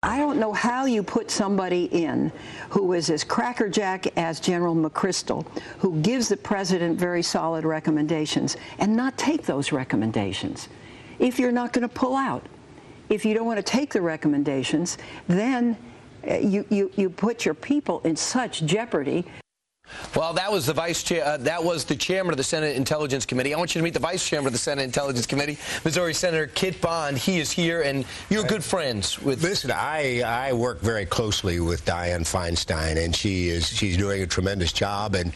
I don't know how you put somebody in who is as crackerjack as General McChrystal, who gives the president very solid recommendations, and not take those recommendations. If you're not going to pull out, if you don't want to take the recommendations, then you put your people in such jeopardy. Well, that was the vice chair. That was the chairman of the Senate Intelligence Committee. I want you to meet the vice chairman of the Senate Intelligence Committee, Missouri Senator Kit Bond. He is here, and you're good friends with. Listen, I work very closely with Sen Feinstein, and she's doing a tremendous job. And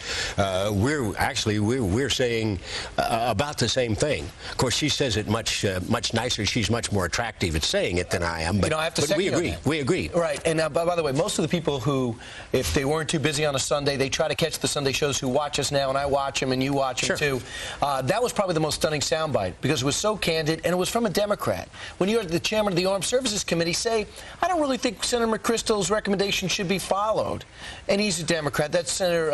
we're saying about the same thing. Of course, she says it much nicer. She's much more attractive at saying it than I am. But, I have to say we agree. We agree. Right. And by the way, most of the people who, if they weren't too busy on a Sunday, they try to catch the Sunday shows who watch us now, and I watch them, and you watch them too. That was probably the most stunning soundbite because it was so candid, and it was from a Democrat. When you heard the chairman of the Armed Services Committee say, I don't really think Senator McChrystal's recommendation should be followed. And he's a Democrat. That's Senator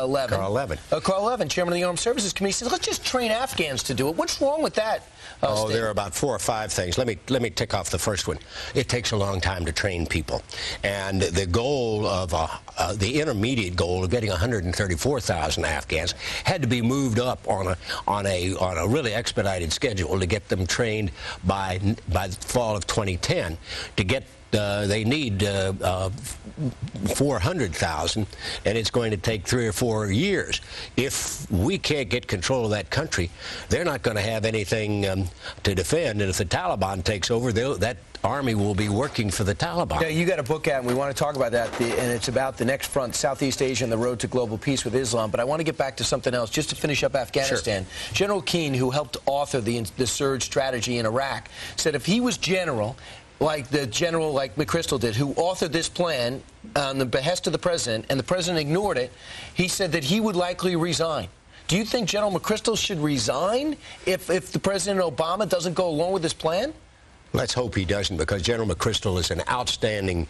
Levin. Carl Levin. Carl Levin, chairman of the Armed Services Committee, says, let's just train Afghans to do it. What's wrong with that? There are about 4 or 5 things. Let me tick off the first one. It takes a long time to train people, and the goal of the intermediate goal of getting 134,000 Afghans had to be moved up on a really expedited schedule to get them trained by the fall of 2010. To get they need 400,000, and it's going to take 3 or 4 years. If we can't get control of that country, they're not going to have anything to defend, and if the Taliban takes over, that army will be working for the Taliban. Yeah, you got a book out, and we want to talk about that, and it's about the next front, Southeast Asia and the road to global peace with Islam. But I want to get back to something else, just to finish up Afghanistan. Sure. General Keane, who helped author the surge strategy in Iraq, said if he was general, like McChrystal did, who authored this plan on the behest of the president, and the president ignored it, he said that he would likely resign. Do you think General McChrystal should resign if the President Obama doesn't go along with this plan? Let's hope he doesn't, because General McChrystal is an outstanding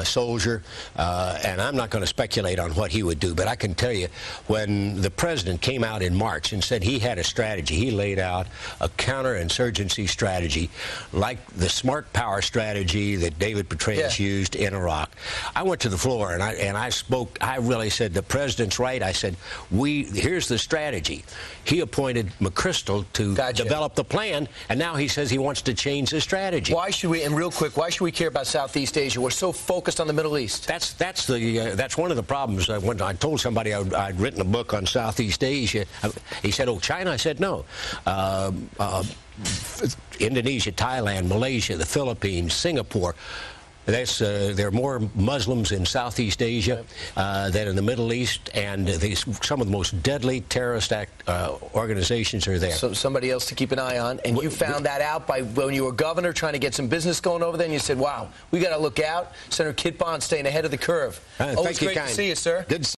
soldier, and I'm not going to speculate on what he would do, but I can tell you, when the president came out in March and said he had a strategy, he laid out a counterinsurgency strategy like the smart power strategy that David Petraeus used in Iraq. I went to the floor and I spoke. I really said, the president's right. I said, here's the strategy. He appointed McChrystal to develop the plan, and now he says he wants to change the strategy. Why should we, and real quick, why should we care about Southeast Asia? We're so focused on the Middle East. That's one of the problems. When I told somebody I'd written a book on Southeast Asia, he said, "Oh, China?" I said, "No. Indonesia, Thailand, Malaysia, the Philippines, Singapore." There are more Muslims in Southeast Asia than in the Middle East, and some of the most deadly terrorist organizations are there. So somebody else to keep an eye on, and you found that out when you were governor, trying to get some business going over there, and you said, wow, we got to look out. Senator Kit Bond staying ahead of the curve. Always great to see you, sir. Good.